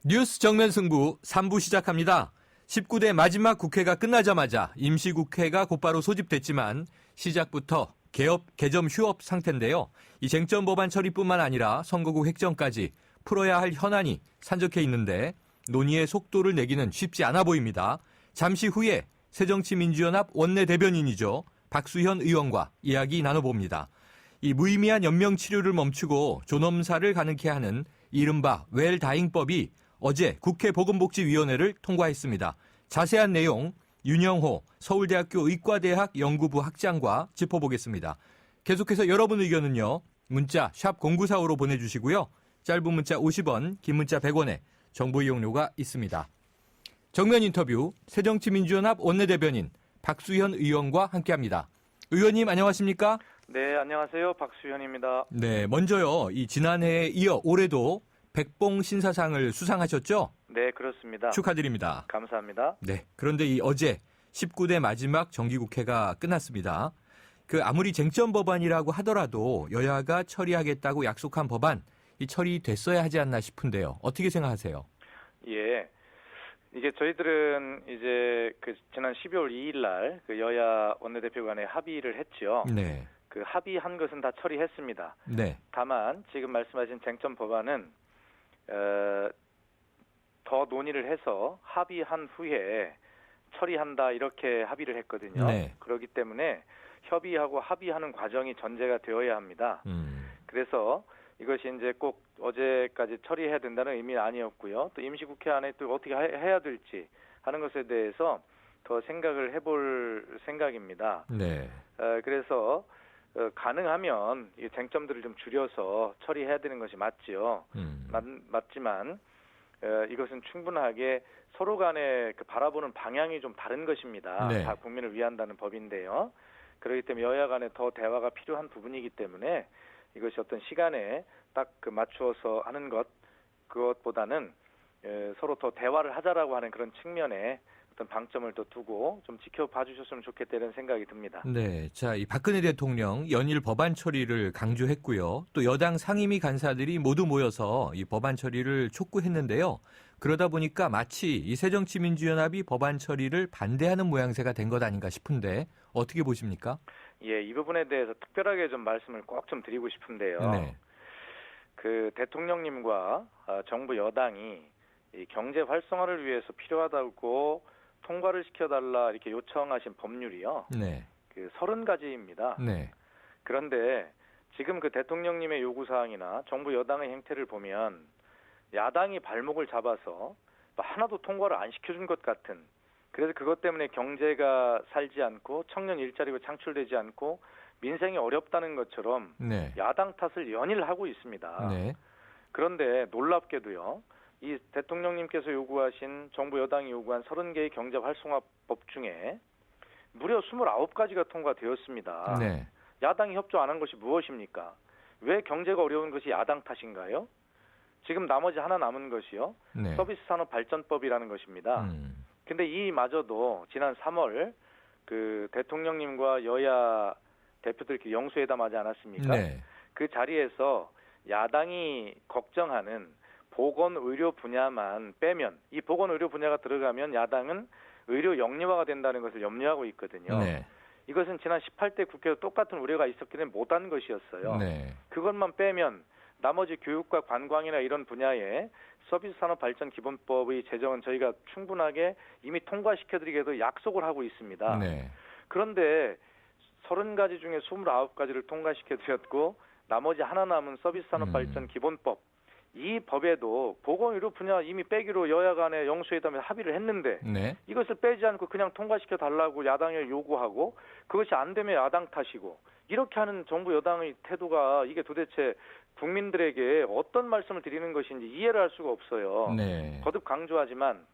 뉴스 정면 승부 3부 시작합니다. 19대 마지막 국회가 끝나자마자 임시국회가 곧바로 소집됐지만 시작부터 개점 휴업 상태인데요. 이 쟁점 법안 처리뿐만 아니라 선거구 획정까지 풀어야 할 현안이 산적해 있는데 논의의 속도를 내기는 쉽지 않아 보입니다. 잠시 후에 새정치민주연합 원내대변인이죠. 박수현 의원과 이야기 나눠봅니다. 이 무의미한 연명 치료를 멈추고 존엄사를 가능케 하는 이른바 웰다잉법이 어제 국회 보건복지위원회를 통과했습니다. 자세한 내용 윤영호 서울대학교 의과대학 연구부 학장과 짚어보겠습니다. 계속해서 여러분 의견은요. 문자 샵 0945로 보내주시고요. 짧은 문자 50원, 긴 문자 100원에 정보 이용료가 있습니다. 정면 인터뷰 새정치민주연합 원내대변인 박수현 의원과 함께합니다. 의원님 안녕하십니까? 네, 안녕하세요. 박수현입니다. 네, 먼저요. 이 지난해에 이어 올해도 백봉 신사상을 수상하셨죠? 네, 그렇습니다. 축하드립니다. 감사합니다. 네, 그런데 이 어제 19대 마지막 정기국회가 끝났습니다. 아무리 쟁점 법안이라고 하더라도 여야가 처리하겠다고 약속한 법안, 이 처리됐어야 하지 않나 싶은데요. 어떻게 생각하세요? 예. 이게 저희들은 이제 지난 12월 2일 날 여야 원내대표 간에 합의를 했죠. 네. 합의한 것은 다 처리했습니다. 네. 다만 지금 말씀하신 쟁점 법안은 더 논의를 해서 합의한 후에 처리한다 이렇게 합의를 했거든요. 네. 그렇기 때문에 협의하고 합의하는 과정이 전제가 되어야 합니다. 그래서 이것이 이제 꼭 어제까지 처리해야 된다는 의미는 아니었고요. 또 임시국회 안에 또 어떻게 해야 될지 하는 것에 대해서 더 생각을 해볼 생각입니다. 네. 그래서 가능하면 이 쟁점들을 좀 줄여서 처리해야 되는 것이 맞지요. 맞지만 이것은 충분하게 서로 간에 바라보는 방향이 좀 다른 것입니다. 네. 다 국민을 위한다는 법인데요. 그렇기 때문에 여야 간에 더 대화가 필요한 부분이기 때문에 이것이 어떤 시간에 딱 맞추어서 하는 그것보다는 서로 더 대화를 하자라고 하는 그런 측면에 어떤 방점을 또 두고 좀 지켜봐 주셨으면 좋겠다는 생각이 듭니다. 네. 자, 이 박근혜 대통령 연일 법안 처리를 강조했고요. 또 여당 상임위 간사들이 모두 모여서 이 법안 처리를 촉구했는데요. 그러다 보니까 마치 이 새정치민주연합이 법안 처리를 반대하는 모양새가 된 것 아닌가 싶은데 어떻게 보십니까? 예, 이 부분에 대해서 특별하게 좀 말씀을 꼭 좀 드리고 싶은데요. 네. 대통령님과 정부 여당이 이 경제 활성화를 위해서 필요하다고 통과를 시켜달라 이렇게 요청하신 법률이요. 네. 30가지입니다. 네. 그런데 지금 대통령님의 요구사항이나 정부 여당의 행태를 보면 야당이 발목을 잡아서 하나도 통과를 안 시켜준 것 같은, 그래서 그것 때문에 경제가 살지 않고 청년 일자리가 창출되지 않고 민생이 어렵다는 것처럼 네. 야당 탓을 연일 하고 있습니다. 네. 그런데 놀랍게도요. 이 대통령님께서 요구하신 정부 여당이 요구한 30개의 경제 활성화법 중에 무려 29가지가 통과되었습니다. 네. 야당이 협조 안 한 것이 무엇입니까? 왜 경제가 어려운 것이 야당 탓인가요? 지금 나머지 하나 남은 것이요. 네. 서비스 산업 발전법이라는 것입니다. 근데 이마저도 지난 3월 대통령님과 여야 대표들끼리 영수회담하지 않았습니까? 네. 그 자리에서 야당이 걱정하는 보건의료 분야만 빼면, 이 보건의료 분야가 들어가면 야당은 의료 영리화가 된다는 것을 염려하고 있거든요. 네. 이것은 지난 18대 국회에서 똑같은 우려가 있었기 때문에 못한 것이었어요. 네. 그것만 빼면 나머지 교육과 관광이나 이런 분야에 서비스 산업 발전 기본법의 제정은 저희가 충분하게 이미 통과시켜드리기도 약속을 하고 있습니다. 네. 그런데 30가지 중에 29가지를 통과시켜드렸고 나머지 하나 남은 서비스 산업 발전 기본법, 이 법에도 보건의료 분야 이미 빼기로 여야 간에 영수회담에 합의를 했는데 네. 이것을 빼지 않고 그냥 통과시켜 달라고 야당에 요구하고 그것이 안 되면 야당 탓이고 이렇게 하는 정부 여당의 태도가 이게 도대체 국민들에게 어떤 말씀을 드리는 것인지 이해를 할 수가 없어요. 네. 거듭 강조하지만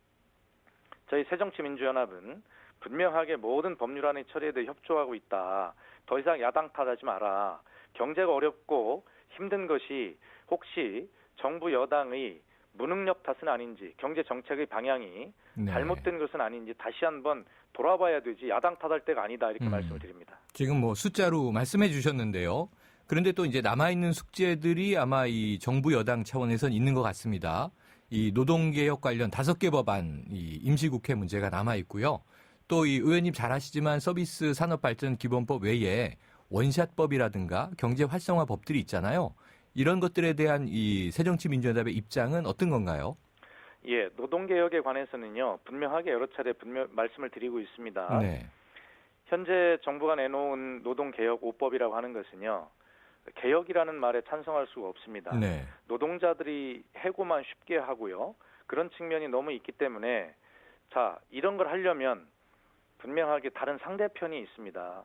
저희 새정치민주연합은 분명하게 모든 법률안의 처리에 대해 협조하고 있다. 더 이상 야당 탓하지 마라. 경제가 어렵고 힘든 것이 혹시 정부 여당의 무능력 탓은 아닌지, 경제 정책의 방향이 네. 잘못된 것은 아닌지 다시 한번 돌아봐야 되지 야당 탓할 때가 아니다 이렇게 말씀을 드립니다. 지금 숫자로 말씀해 주셨는데요. 그런데 또 이제 남아있는 숙제들이 아마 이 정부 여당 차원에선 있는 것 같습니다. 이 노동개혁 관련 5개 법안 이 임시국회 문제가 남아 있고요. 또 이 의원님 잘 아시지만 서비스 산업발전 기본법 외에 원샷법이라든가 경제 활성화 법들이 있잖아요. 이런 것들에 대한 이 새정치민주연합의 입장은 어떤 건가요? 예, 노동개혁에 관해서는요, 분명하게 여러 차례 말씀을 드리고 있습니다. 네. 현재 정부가 내놓은 노동개혁 5법이라고 하는 것은요, 개혁이라는 말에 찬성할 수가 없습니다. 네. 노동자들이 해고만 쉽게 하고요. 그런 측면이 너무 있기 때문에 자, 이런 걸 하려면 분명하게 다른 상대편이 있습니다.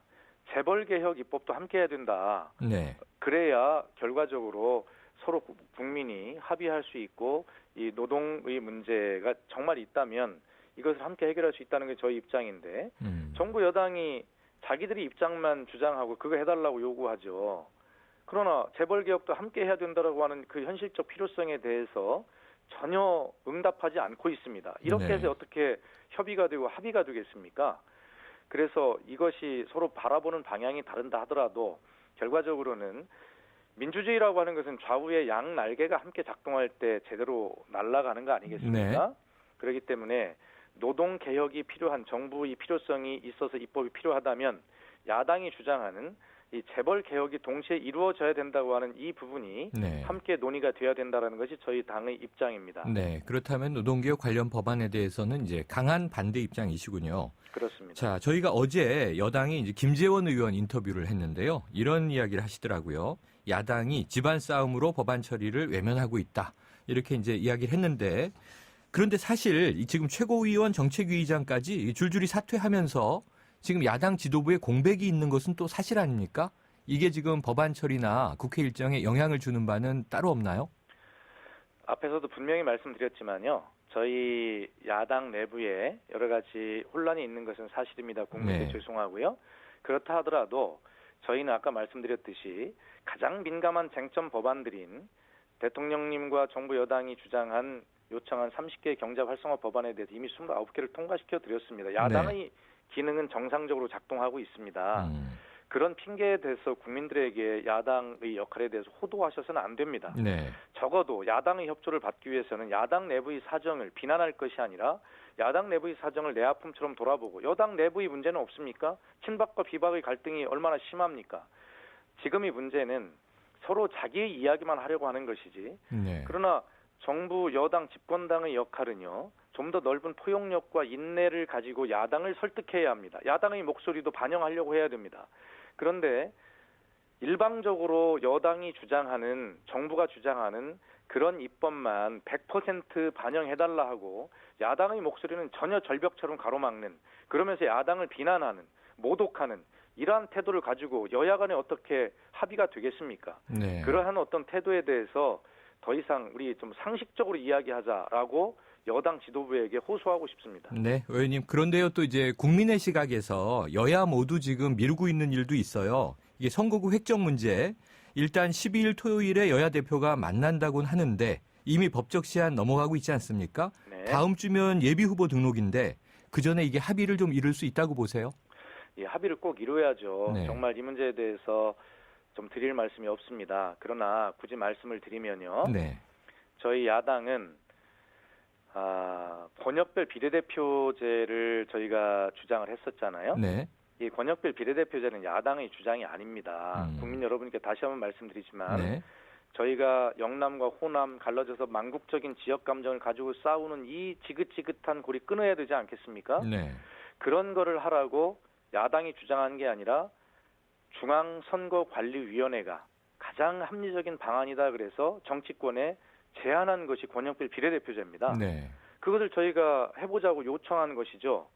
재벌개혁 입법도 함께 해야 된다. 네. 그래야 결과적으로 서로 국민이 합의할 수 있고 이 노동의 문제가 정말 있다면 이것을 함께 해결할 수 있다는 게 저희 입장인데 정부 여당이 자기들이 입장만 주장하고 그거 해달라고 요구하죠. 그러나 재벌개혁도 함께 해야 된다고 하는 그 현실적 필요성에 대해서 전혀 응답하지 않고 있습니다. 이렇게 네. 해서 어떻게 협의가 되고 합의가 되겠습니까? 그래서 이것이 서로 바라보는 방향이 다른다 하더라도 결과적으로는 민주주의라고 하는 것은 좌우의 양 날개가 함께 작동할 때 제대로 날아가는 거 아니겠습니까? 네. 그렇기 때문에 노동개혁이 필요한 정부의 필요성이 있어서 입법이 필요하다면 야당이 주장하는 이 재벌 개혁이 동시에 이루어져야 된다고 하는 이 부분이 네. 함께 논의가 돼야 된다는 것이 저희 당의 입장입니다. 네. 그렇다면 노동개혁 관련 법안에 대해서는 이제 강한 반대 입장이시군요. 그렇습니다. 자, 저희가 어제 여당이 이제 김재원 의원 인터뷰를 했는데요. 이런 이야기를 하시더라고요. 야당이 집안 싸움으로 법안 처리를 외면하고 있다. 이렇게 이제 이야기를 했는데 그런데 사실 지금 최고위원 정책위의장까지 줄줄이 사퇴하면서 지금 야당 지도부에 공백이 있는 것은 또 사실 아닙니까? 이게 지금 법안 처리나 국회 일정에 영향을 주는 바는 따로 없나요? 앞에서도 분명히 말씀드렸지만요. 저희 야당 내부에 여러 가지 혼란이 있는 것은 사실입니다. 국민께 네. 죄송하고요. 그렇다 하더라도 저희는 아까 말씀드렸듯이 가장 민감한 쟁점 법안들인 대통령님과 정부 여당이 요청한 30개 경제 활성화 법안에 대해서 이미 29개를 통과시켜 드렸습니다. 야당의 기능은 정상적으로 작동하고 있습니다. 그런 핑계에 대해서 국민들에게 야당의 역할에 대해서 호도하셔서는 안 됩니다. 네. 적어도 야당의 협조를 받기 위해서는 야당 내부의 사정을 비난할 것이 아니라 야당 내부의 사정을 내 아픔처럼 돌아보고 여당 내부의 문제는 없습니까? 친박과 비박의 갈등이 얼마나 심합니까? 지금의 문제는 서로 자기의 이야기만 하려고 하는 것이지. 네. 그러나 정부, 여당, 집권당의 역할은요. 좀 더 넓은 포용력과 인내를 가지고 야당을 설득해야 합니다. 야당의 목소리도 반영하려고 해야 됩니다. 그런데 일방적으로 여당이 주장하는, 정부가 주장하는 그런 입법만 100% 반영해달라 하고 야당의 목소리는 전혀 절벽처럼 가로막는, 그러면서 야당을 비난하는, 모독하는 이러한 태도를 가지고 여야 간에 어떻게 합의가 되겠습니까? 네. 그러한 어떤 태도에 대해서 더 이상 우리 좀 상식적으로 이야기하자라고 여당 지도부에게 호소하고 싶습니다. 네, 의원님. 그런데요, 또 이제 국민의 시각에서 여야 모두 지금 미루고 있는 일도 있어요. 이게 선거구 획정 문제. 일단 12일 토요일에 여야 대표가 만난다고는 하는데 이미 법적 시한 넘어가고 있지 않습니까? 네. 다음 주면 예비 후보 등록인데 그 전에 이게 합의를 좀 이룰 수 있다고 보세요? 예, 합의를 꼭 이루어야죠. 네. 정말 이 문제에 대해서 좀 드릴 말씀이 없습니다. 그러나 굳이 말씀을 드리면요. 네. 저희 야당은 권역별 비례대표제를 저희가 주장을 했었잖아요. 네. 이 권역별 비례대표제는 야당의 주장이 아닙니다. 국민 여러분께 다시 한번 말씀드리지만 네. 저희가 영남과 호남 갈라져서 망국적인 지역 감정을 가지고 싸우는 이 지긋지긋한 골이 끊어야 되지 않겠습니까? 네. 그런 거를 하라고 야당이 주장한 게 아니라 중앙선거관리위원회가 가장 합리적인 방안이다 그래서 정치권에 제안한 것이 권역별 비례대표제입니다. 네. 그것을 저희가 해보자고 요청한 것이죠.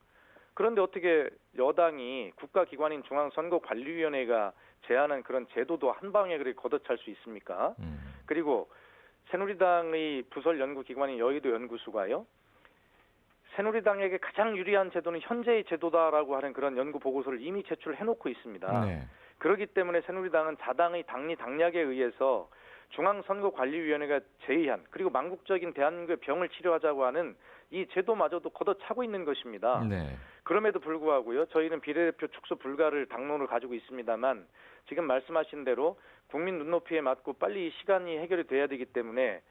그런데 어떻게 여당이 국가기관인 중앙선거관리위원회가 제안한 그런 제도도 한 방에 그렇게 걷어찰 수 있습니까? 그리고 새누리당의 부설 연구기관인 여의도 연구소가요. 새누리당에게 가장 유리한 제도는 현재의 제도다라고 하는 그런 연구 보고서를 이미 제출해놓고 있습니다. 네. 그렇기 때문에 새누리당은 자당의 당리 당략에 의해서 중앙선거관리위원회가 제의한 그리고 망국적인 대한민국의 병을 치료하자고 하는 이 제도마저도 걷어차고 있는 것입니다. 네. 그럼에도 불구하고요. 저희는 비례대표 축소 불가를 당론을 가지고 있습니다만 지금 말씀하신 대로 국민 눈높이에 맞고 빨리 이 시간이 해결이 돼야 되기 때문에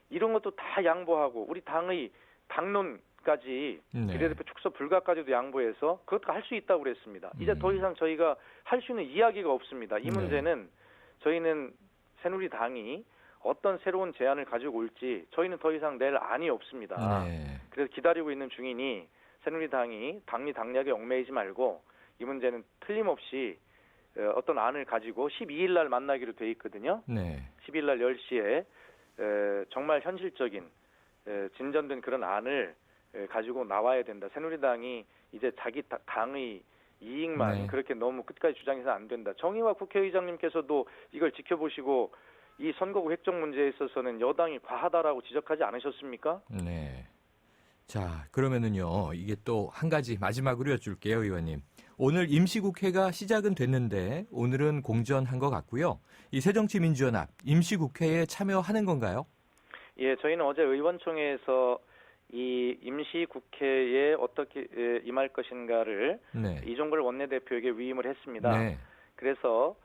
이런 것도 다 양보하고 우리 당의 당론까지 네. 비례대표 축소 불가까지도 양보해서 그것도 할 수 있다고 그랬습니다. 이제 더 음. 이상 저희가 할 수 있는 이야기가 없습니다. 이 네. 문제는 저희는 새누리당이 어떤 새로운 제안을 가지고 올지 저희는 더 이상 낼 안이 없습니다. 네. 그래서 기다리고 있는 중이니 새누리당이 당리 당략에 얽매이지 말고 이 문제는 틀림없이 어떤 안을 가지고 12일 날 만나기로 돼 있거든요. 네. 12일 날 10시에 정말 현실적인 진전된 그런 안을 가지고 나와야 된다. 새누리당이 이제 자기 당의 이익만 네. 그렇게 너무 끝까지 주장해서 안 된다. 정의화 국회의장님께서도 이걸 지켜보시고 이 선거구 획정 문제에 있어서는 여당이 과하다라고 지적하지 않으셨습니까? 네. 자, 그러면은요, 이게 또 한 가지 마지막으로 여쭐게요, 의원님. 오늘 임시국회가 시작은 됐는데 오늘은 공전한 것 같고요. 이 새정치민주연합 임시국회에 참여하는 건가요? 예, 저희는 어제 의원총회에서 이 임시국회에 어떻게 임할 것인가를 네. 이종걸 원내대표에게 위임을 했습니다. 네. 그래서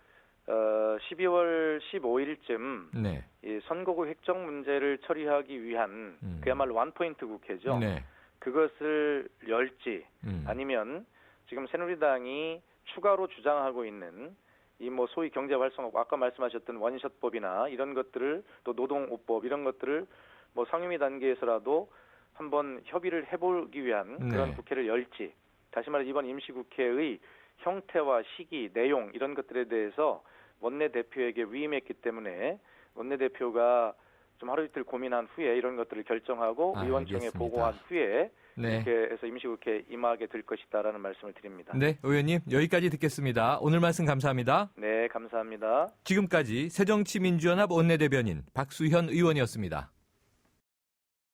12월 15일쯤 네. 이 선거구 획정 문제를 처리하기 위한 그야말로 원포인트 국회죠. 네. 그것을 열지 아니면 지금 새누리당이 추가로 주장하고 있는 이 뭐 소위 경제 활성화 아까 말씀하셨던 원샷법이나 이런 것들을 또 노동오법 이런 것들을 뭐 상임위 단계에서라도 한번 협의를 해보기 위한 그런 네. 국회를 열지 다시 말해 이번 임시국회의 형태와 시기, 내용 이런 것들에 대해서 원내대표에게 위임했기 때문에 원내대표가 좀 하루 이틀 고민한 후에 이런 것들을 결정하고 의원총회에 알겠습니다. 보고한 후에 네. 국회에서 임시국회에 임하게 될 것이다라는 말씀을 드립니다. 네, 의원님 여기까지 듣겠습니다. 오늘 말씀 감사합니다. 네, 감사합니다. 지금까지 새정치민주연합 원내대변인 박수현 의원이었습니다.